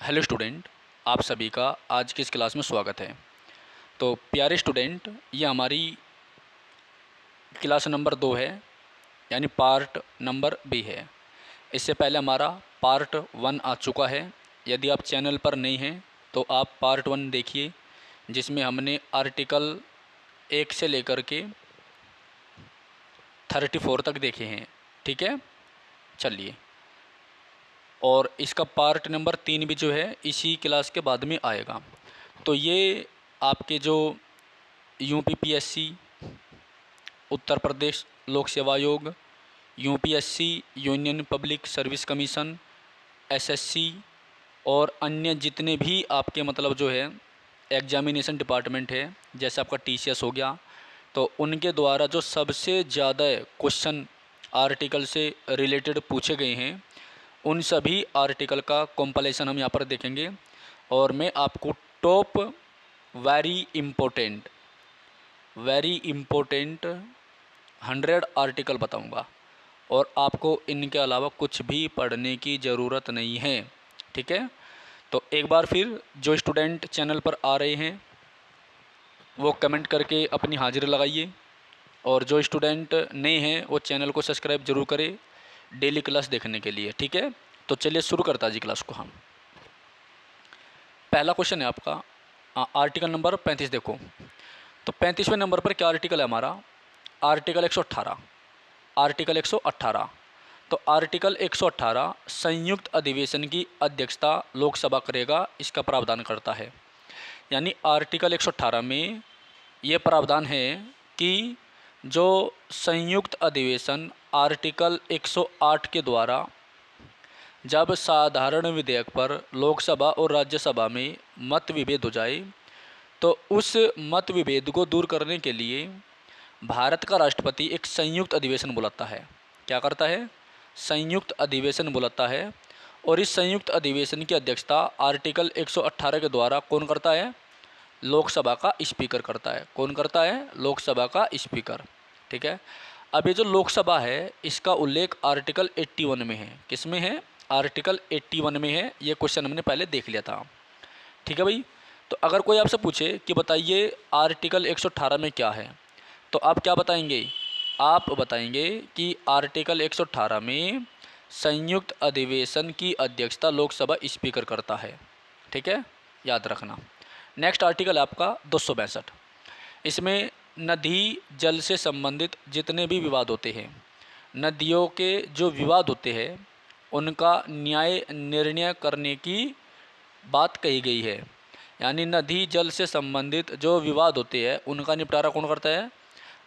Hello student, आप सभी का आज की इस क्लास में स्वागत है। तो प्यारे स्टूडेंट, ये हमारी क्लास नंबर 2 है, यानी पार्ट नंबर बी है। इससे पहले हमारा पार्ट 1 आ चुका है। यदि आप चैनल पर नहीं हैं तो आप पार्ट 1 देखिए, जिसमें हमने आर्टिकल 1 से लेकर के 34 तक देखे हैं। ठीक है, चलिए। और इसका पार्ट नंबर 3 भी जो है इसी क्लास के बाद में आएगा। तो ये आपके जो यूपीपीएससी, उत्तर प्रदेश लोक सेवा आयोग, UPSC union public service commission, SSC और अन्य जितने भी आपके मतलब जो है एग्जामिनेशन डिपार्टमेंट है, जैसे आपका टीसीएस हो गया, तो उनके द्वारा जो सबसे ज़्यादा क्वेश्चन आर्टिकल से रिलेटेड पूछे गए हैं, उन सभी आर्टिकल का कंपाइलेशन हम यहाँ पर देखेंगे। और मैं आपको टॉप वेरी इम्पोर्टेंट 100 आर्टिकल बताऊंगा, और आपको इनके अलावा कुछ भी पढ़ने की ज़रूरत नहीं है। ठीक है, तो एक बार फिर जो स्टूडेंट चैनल पर आ रहे हैं वो कमेंट करके अपनी हाजिरी लगाइए, और जो स्टूडेंट नए हैं वो चैनल को सब्सक्राइब जरूर करें डेली क्लास देखने के लिए। ठीक है, तो चलिए शुरू करता जी क्लास को हम। पहला क्वेश्चन है आपका आर्टिकल नंबर 35। देखो, तो 35वें नंबर पर क्या आर्टिकल है हमारा? आर्टिकल 118। आर्टिकल 118। तो आर्टिकल 118 संयुक्त अधिवेशन की अध्यक्षता लोकसभा करेगा, इसका प्रावधान करता है। यानी आर्टिकल 118 में ये प्रावधान है कि जो संयुक्त अधिवेशन आर्टिकल 108 के द्वारा जब साधारण विधेयक पर लोकसभा और राज्यसभा में मत विभेद हो जाए, तो उस मत विभेद को दूर करने के लिए भारत का राष्ट्रपति एक संयुक्त अधिवेशन बुलाता है। क्या करता है? संयुक्त अधिवेशन बुलाता है। और इस संयुक्त अधिवेशन की अध्यक्षता आर्टिकल 118 के द्वारा कौन करता है? लोकसभा का स्पीकर करता है। कौन करता है? लोकसभा का स्पीकर। ठीक है, अब ये जो लोकसभा है इसका उल्लेख आर्टिकल 81 में है। किस में है? आर्टिकल 81 में है। ये क्वेश्चन हमने पहले देख लिया था। ठीक है भाई, तो अगर कोई आपसे पूछे कि बताइए आर्टिकल 118 में क्या है, तो आप क्या बताएंगे? आप बताएंगे कि आर्टिकल 118 में संयुक्त अधिवेशन की अध्यक्षता लोकसभा स्पीकर करता है। ठीक है, याद रखना। नेक्स्ट आर्टिकल है आपका 262। इसमें नदी जल से संबंधित जितने भी विवाद होते हैं, नदियों के जो विवाद होते हैं उनका न्याय निर्णय करने की बात कही गई है। यानी नदी जल से संबंधित जो विवाद होते हैं उनका निपटारा कौन करता है?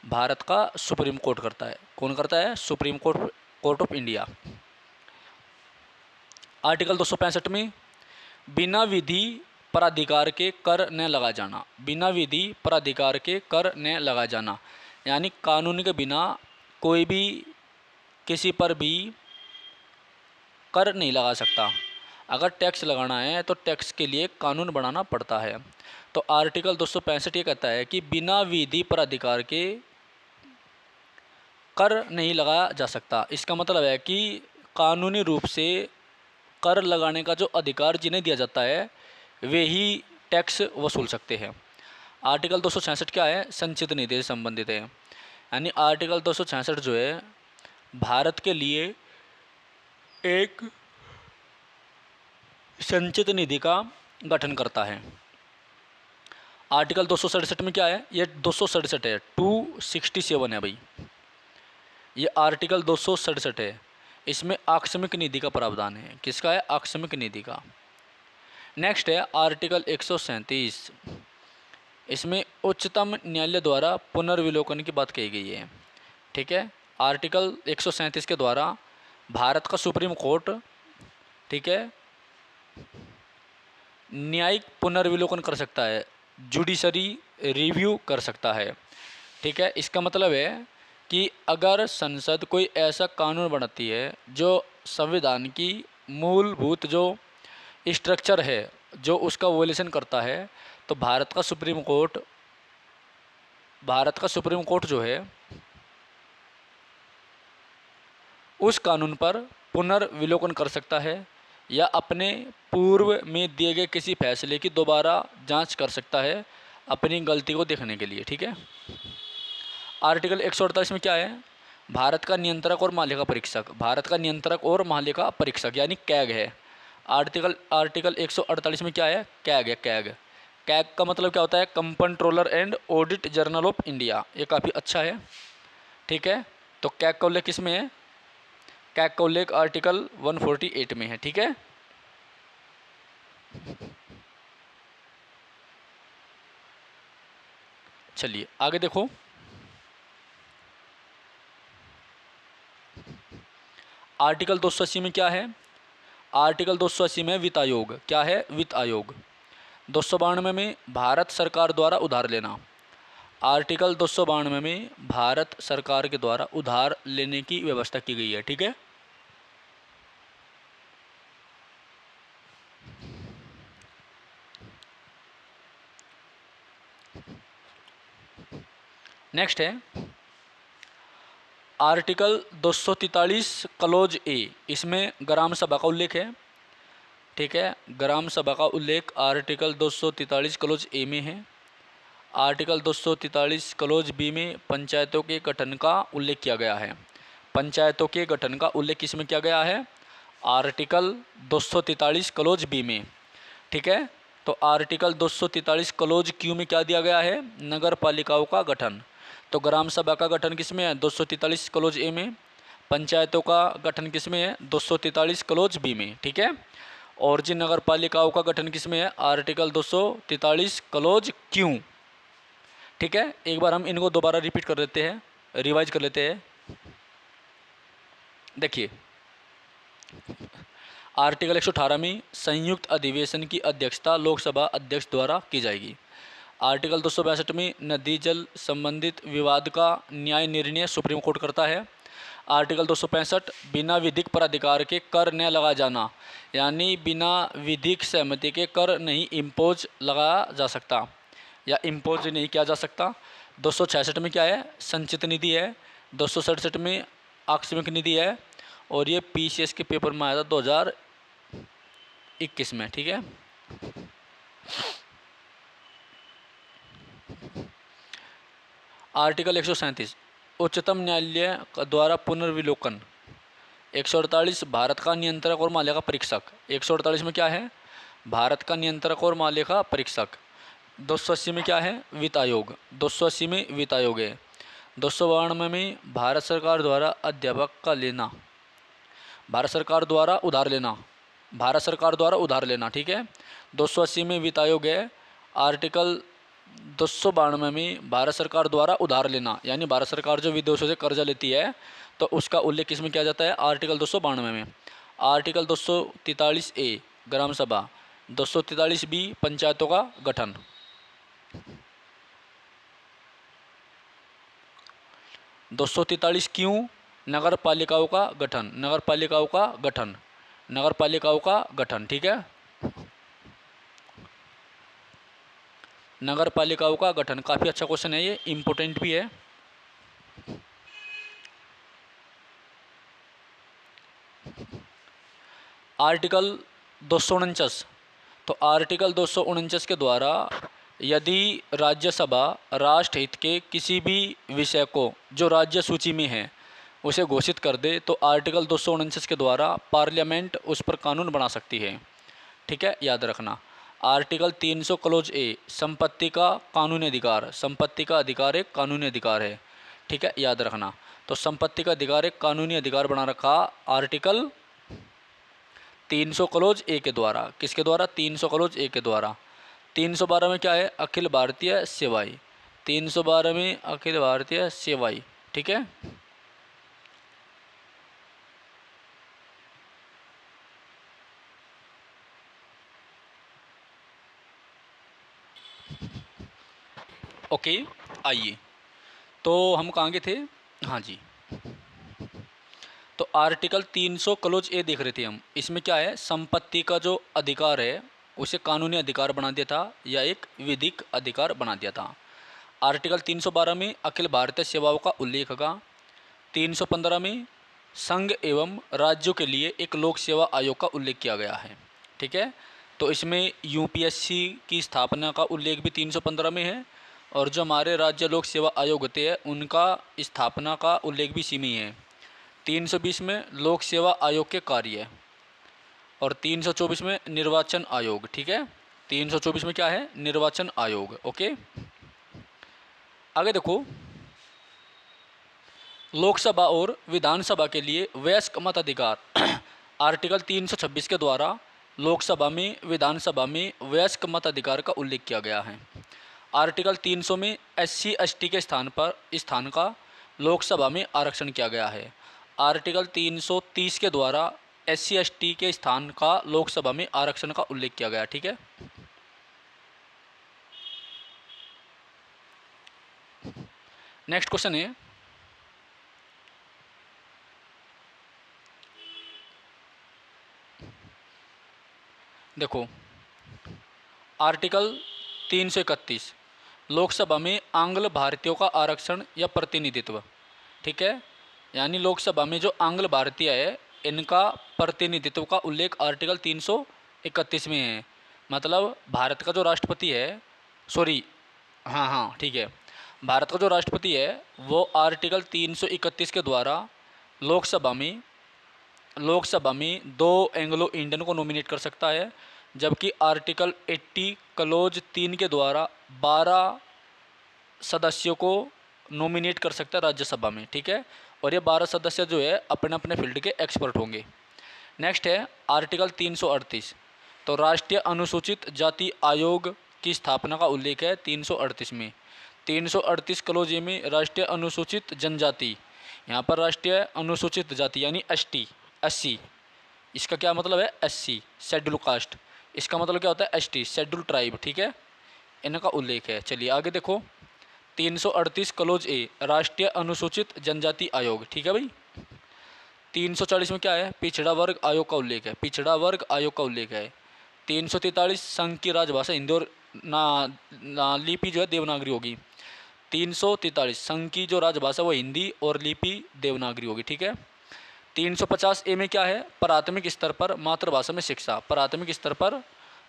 भारत का सुप्रीम कोर्ट करता है। कौन करता है? Supreme court of India. Article 265 में बिना विधि प्राधिकार के कर न लगा जाना। बिना विधि प्राधिकार के कर न लगा जाना, यानी कानून के बिना कोई भी किसी पर भी कर नहीं लगा सकता। अगर टैक्स लगाना है तो टैक्स के लिए कानून बनाना पड़ता है। तो आर्टिकल 265 ये कहता है कि बिना विधि प्राधिकार के कर नहीं लगाया जा सकता। इसका मतलब है कि कानूनी रूप से कर लगाने का जो अधिकार जिन्हें दिया जाता है वे ही टैक्स वसूल सकते हैं। आर्टिकल 266 क्या है? संचित निधि से संबंधित है। यानी आर्टिकल 266 जो है भारत के लिए एक संचित निधि का गठन करता है। आर्टिकल 267 में क्या है? ये 267 है, 267 है भाई। ये आर्टिकल 267 है। इसमें आकस्मिक निधि का प्रावधान है। किसका है? आकस्मिक निधि का। नेक्स्ट है आर्टिकल 137। इसमें उच्चतम न्यायालय द्वारा पुनर्विलोकन की बात कही गई है। ठीक है, आर्टिकल 137 के द्वारा भारत का सुप्रीम कोर्ट, ठीक है, न्यायिक पुनर्विलोकन कर सकता है, जुडिशरी रिव्यू कर सकता है। ठीक है, इसका मतलब है कि अगर संसद कोई ऐसा कानून बनाती है जो संविधान की मूलभूत जो स्ट्रक्चर है जो उसका वोलेशन करता है, तो भारत का सुप्रीम कोर्ट जो है उस कानून पर पुनर्विलोकन कर सकता है या अपने पूर्व में दिए गए किसी फैसले की दोबारा जांच कर सकता है अपनी गलती को देखने के लिए। ठीक है। आर्टिकल 148 में क्या है? भारत का नियंत्रक और मालिका परीक्षक, भारत का नियंत्रक और मालिका परीक्षक यानी कैग है। आर्टिकल 148 में क्या है? कैग है। कैग कैग का मतलब क्या होता है? Controller and audit journal of India. ये काफ़ी अच्छा है। ठीक है। तो कैग का उल्लेख किस में है? कैग का उल्लेख आर्टिकल 148 में है। ठीक है। चलिए आगे देखो। आर्टिकल 280 में क्या है? आर्टिकल 280 में वित्त आयोग। क्या है? वित्त आयोग। 292 में भारत सरकार द्वारा उधार लेना। आर्टिकल 292 में भारत सरकार के द्वारा उधार लेने की व्यवस्था की गई है। ठीक है। नेक्स्ट है आर्टिकल 243 क्लोज ए। इसमें ग्राम सभा का उल्लेख है। ठीक है। ग्राम सभा का उल्लेख आर्टिकल 243 क्लोज ए में है। आर्टिकल 243 क्लोज बी में पंचायतों के गठन का उल्लेख किया गया है। पंचायतों के गठन का उल्लेख किसमें किया गया है? आर्टिकल 243 क्लोज बी में। ठीक है। तो आर्टिकल 243 क्लोज क्यू में क्या दिया गया है? नगर पालिकाओं का गठन। तो ग्राम सभा का गठन किसमें है? 243 क्लोज ए में। पंचायतों का गठन किसमें है? 243 क्लोज बी में। ठीक है। और जिन नगर पालिकाओं का गठन किसमें है? Article 243 close Q. ठीक है। एक बार हम इनको दोबारा रिपीट कर लेते हैं, रिवाइज कर लेते हैं। देखिए आर्टिकल 118 में संयुक्त अधिवेशन की अध्यक्षता लोकसभा अध्यक्ष द्वारा की जाएगी। आर्टिकल 262 में नदी जल संबंधित विवाद का न्याय निर्णय सुप्रीम कोर्ट करता है। आर्टिकल 265 बिना विधिक प्राधिकार के कर न लगा जाना, यानी बिना विधिक सहमति के कर नहीं इम्पोज लगाया जा सकता या इम्पोज नहीं किया जा सकता। 266 में क्या है? संचित निधि है। 267 में आकस्मिक निधि है। और ये पीसीएस के पेपर में आया था 2021 में। ठीक है। आर्टिकल 137 उच्चतम न्यायालय द्वारा पुनर्विलोकन। 148 भारत का नियंत्रक और मालिका परीक्षक। 148 में क्या है? भारत का नियंत्रक और मालिका परीक्षक। 280 में क्या है? वित्त आयोग। 280 में वित्त आयोग है। 292 में भारत सरकार द्वारा अध्यापक का लेना, भारत सरकार द्वारा उधार लेना, भारत सरकार द्वारा उधार लेना। ठीक है। 280 में वित्त आयोग है। आर्टिकल 292 में भारत सरकार द्वारा उधार लेना, यानी भारत सरकार जो विदेशों से कर्जा लेती है तो उसका उल्लेख किसमें किया जाता है? आर्टिकल 292 में। आर्टिकल 243 ए ग्राम सभा, 243 बी पंचायतों का गठन। 243 क्यों? नगर पालिकाओं का गठन, नगर पालिकाओं का गठन, नगर पालिकाओं का गठन। ठीक है। नगर पालिकाओं का गठन काफ़ी अच्छा क्वेश्चन है, ये इम्पोर्टेंट भी है। आर्टिकल 249, तो आर्टिकल 249 के द्वारा यदि राज्यसभा राष्ट्र हित के किसी भी विषय को जो राज्य सूची में है उसे घोषित कर दे तो आर्टिकल 249 के द्वारा पार्लियामेंट उस पर कानून बना सकती है। ठीक है, याद रखना। आर्टिकल 300 क्लोज ए संपत्ति का कानूनी अधिकार, संपत्ति का अधिकार एक कानूनी अधिकार है। ठीक है, याद रखना। तो संपत्ति का अधिकार एक कानूनी अधिकार बना रखा आर्टिकल 300 क्लोज ए के द्वारा। किसके द्वारा? 300 क्लोज ए के द्वारा। 312 में क्या है? अखिल भारतीय सेवाई। 312 में अखिल भारतीय सेवाई। ठीक है। ओके, आइए तो हम कहाँ गए थे? हाँ जी, तो आर्टिकल 300 क्लोज ए देख रहे थे हम। इसमें क्या है? संपत्ति का जो अधिकार है उसे कानूनी अधिकार बना दिया था या एक विधिक अधिकार बना दिया था। आर्टिकल 312 में अखिल भारतीय सेवाओं का उल्लेख होगा। 315 में संघ एवं राज्यों के लिए एक लोक सेवा आयोग का उल्लेख किया गया है। ठीक है, तो इसमें यूपीएससी की स्थापना का उल्लेख भी 315 में है, और जो हमारे राज्य लोक सेवा आयोग होते हैं उनका स्थापना का उल्लेख भी इसी में ही है। 320 में लोक सेवा आयोग के कार्य, और 324 में निर्वाचन आयोग। ठीक है, 324 में क्या है? निर्वाचन आयोग। ओके, आगे देखो, लोकसभा और विधानसभा के लिए वयस्क मताधिकार आर्टिकल 326 के द्वारा लोकसभा में विधानसभा में वयस्क मताधिकार का उल्लेख किया गया है। आर्टिकल 300 में SC ST के स्थान का लोकसभा में आरक्षण किया गया है। आर्टिकल 330 के द्वारा SC ST के स्थान का लोकसभा में आरक्षण का उल्लेख किया गया। ठीक है, नेक्स्ट क्वेश्चन है, देखो आर्टिकल 331 लोकसभा में आंग्ल भारतीयों का आरक्षण या प्रतिनिधित्व। ठीक है, यानी लोकसभा में जो आंग्ल भारतीय है इनका प्रतिनिधित्व का उल्लेख आर्टिकल 331 में है। मतलब भारत का जो राष्ट्रपति है, सॉरी, हाँ ठीक है, भारत का जो राष्ट्रपति है वो आर्टिकल 331 के द्वारा लोकसभा में 2 एंग्लो इंडियन को नॉमिनेट कर सकता है, जबकि आर्टिकल 80 क्लोज 3 के द्वारा 12 सदस्यों को नॉमिनेट कर सकता है राज्यसभा में। ठीक है, और ये 12 सदस्य जो है अपने अपने फील्ड के एक्सपर्ट होंगे। नेक्स्ट है आर्टिकल 338, तो राष्ट्रीय अनुसूचित जाति आयोग की स्थापना का उल्लेख है 338 में। 338 क्लोज ए में राष्ट्रीय अनुसूचित जनजाति, यहाँ पर राष्ट्रीय अनुसूचित जाति यानी SC, इसका क्या मतलब है? SC शेड्यूल कास्ट, इसका मतलब क्या होता है? ST schedule tribe. ठीक है, इनका उल्लेख है। चलिए आगे देखो, 338 क्लोज ए राष्ट्रीय अनुसूचित जनजाति आयोग। ठीक है भाई, 340 में क्या है? पिछड़ा वर्ग आयोग का उल्लेख है, पिछड़ा वर्ग आयोग का उल्लेख है। 343 संघ की राजभाषा हिंदी और लिपि जो है देवनागरी होगी। 343 संघ की जो राजभाषा वो हिंदी और लिपि देवनागरी होगी। ठीक है, 350 ए में क्या है? प्राथमिक स्तर पर मातृभाषा में शिक्षा, प्राथमिक स्तर पर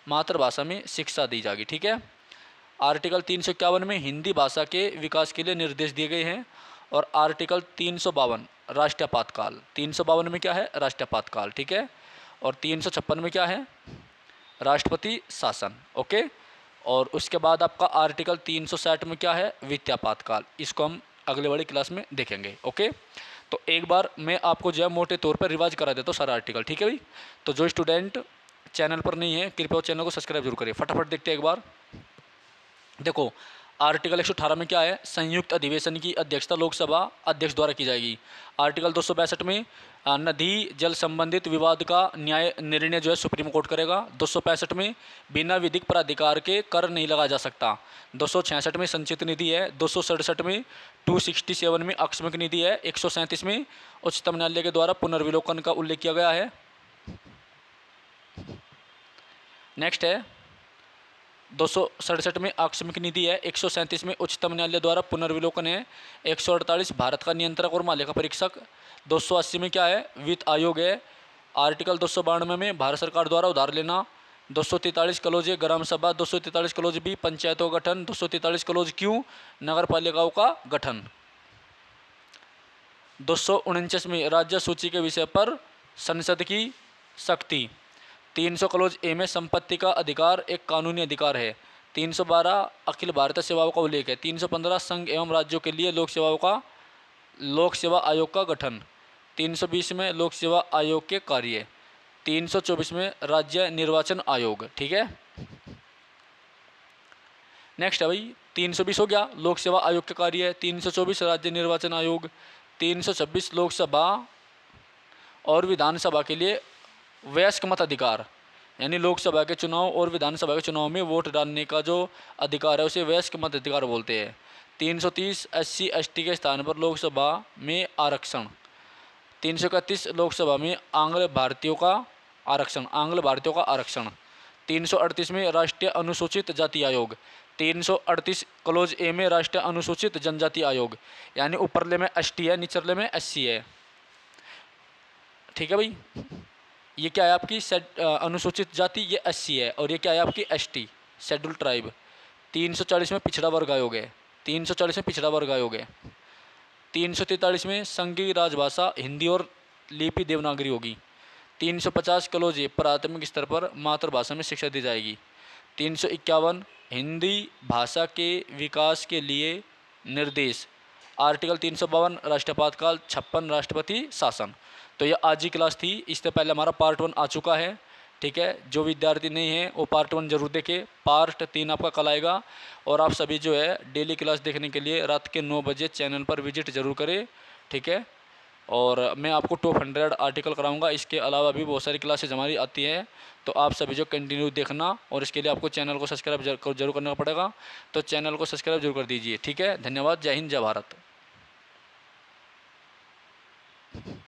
मातृभाषा में शिक्षा दी जाएगी। ठीक है, आर्टिकल 351 में हिंदी भाषा के विकास के लिए निर्देश दिए गए हैं, और आर्टिकल 352 राष्ट्रपातकाल, 352 में क्या है? राष्ट्रपातकाल। ठीक है, और 356 में क्या है? राष्ट्रपति शासन। ओके, और उसके बाद आपका आर्टिकल 360 में क्या है? वित्यापातकाल। इसको हम अगले वाली क्लास में देखेंगे। ओके, तो एक बार मैं आपको जो है मोटे तौर पर रिवाइज करा देता हूँ सारा आर्टिकल। ठीक है भाई, तो जो स्टूडेंट चैनल पर नहीं है कृपया चैनल को सब्सक्राइब जरूर करिए। फटाफट देखते हैं एक बार। देखो आर्टिकल 118 में क्या है? संयुक्त अधिवेशन की अध्यक्षता लोकसभा अध्यक्ष द्वारा की जाएगी। आर्टिकल 262 में नदी जल संबंधित विवाद का न्याय निर्णय जो है सुप्रीम कोर्ट करेगा। 265 में बिना विधिक प्राधिकार के कर नहीं लगाया जा सकता। 266 में संचित निधि है। 267 में 267 में आकस्मिक निधि है। 137 में उच्चतम न्यायालय के द्वारा पुनर्विलोकन का उल्लेख किया गया है। नेक्स्ट है 267 में आकस्मिक निधि है। 137 में उच्चतम न्यायालय द्वारा पुनर्विलोकन है। 148 भारत का नियंत्रक और मालिका परीक्षक। 280 में क्या है? वित्त आयोग है। आर्टिकल 292 में भारत सरकार द्वारा उधार लेना। 243 क्लोज ए ग्राम सभा। 243 क्लोज बी पंचायतों का गठन। 243 क्लोज क्यू नगर पालिकाओं का गठन। 249 में राज्य सूची के विषय पर संसद की शक्ति। 300 क्लोज ए में संपत्ति का अधिकार एक कानूनी अधिकार है। 312 अखिल भारतीय सेवाओं का उल्लेख है। 315 संघ एवं राज्यों के लिए लोक सेवा आयोग का गठन। 320 में लोक सेवा आयोग के कार्य। 324 में राज्य निर्वाचन आयोग। ठीक है, नेक्स्ट है भाई 320 हो गया लोक सेवा आयोग के कार्य। 324 राज्य निर्वाचन आयोग। 326 लोकसभा और विधानसभा के लिए वयस्क मताधिकार, यानी लोकसभा के चुनाव और विधानसभा के चुनाव में वोट डालने का जो अधिकार है उसे वयस्क मताधिकार बोलते हैं। 330 SC ST के स्थान पर लोकसभा में आरक्षण। 331 लोकसभा में आंग्ल भारतीयों का आरक्षण। 338 में राष्ट्रीय अनुसूचित जाति आयोग। 338 क्लोज ए में राष्ट्रीय अनुसूचित जनजाति आयोग, यानी ऊपरले में ST है निचले में SC है। ठीक है भाई। ये क्या है आपकी अनुसूचित जाति, ये SC है, और ये क्या है आपकी ST शेड्यूल ट्राइब। 340 में पिछड़ा वर्ग आयोग है, 340 में पिछड़ा वर्ग आयोग है। 343 में संघीय राजभाषा हिंदी और लिपि देवनागरी होगी। 350 कलोजे प्राथमिक स्तर पर मातृभाषा में शिक्षा दी जाएगी। 351 हिंदी भाषा के विकास के लिए निर्देश। आर्टिकल 352 राष्ट्रपातकाल, 56 राष्ट्रपति शासन। तो ये आज ही क्लास थी, इससे पहले हमारा पार्ट 1 आ चुका है। ठीक है, जो विद्यार्थी नहीं है वो पार्ट 1 जरूर देखें, पार्ट 3 आपका कल आएगा। और आप सभी जो है डेली क्लास देखने के लिए रात के 9 बजे चैनल पर विजिट जरूर करें। ठीक है, और मैं आपको टॉप 100 आर्टिकल कराऊंगा। इसके अलावा भी बहुत सारी क्लासेज हमारी आती हैं, तो आप सभी जो कंटिन्यू देखना, और इसके लिए आपको चैनल को सब्सक्राइब जरूर करना पड़ेगा। तो चैनल को सब्सक्राइब जरूर कर दीजिए। ठीक है, धन्यवाद। जय हिंद, जय भारत।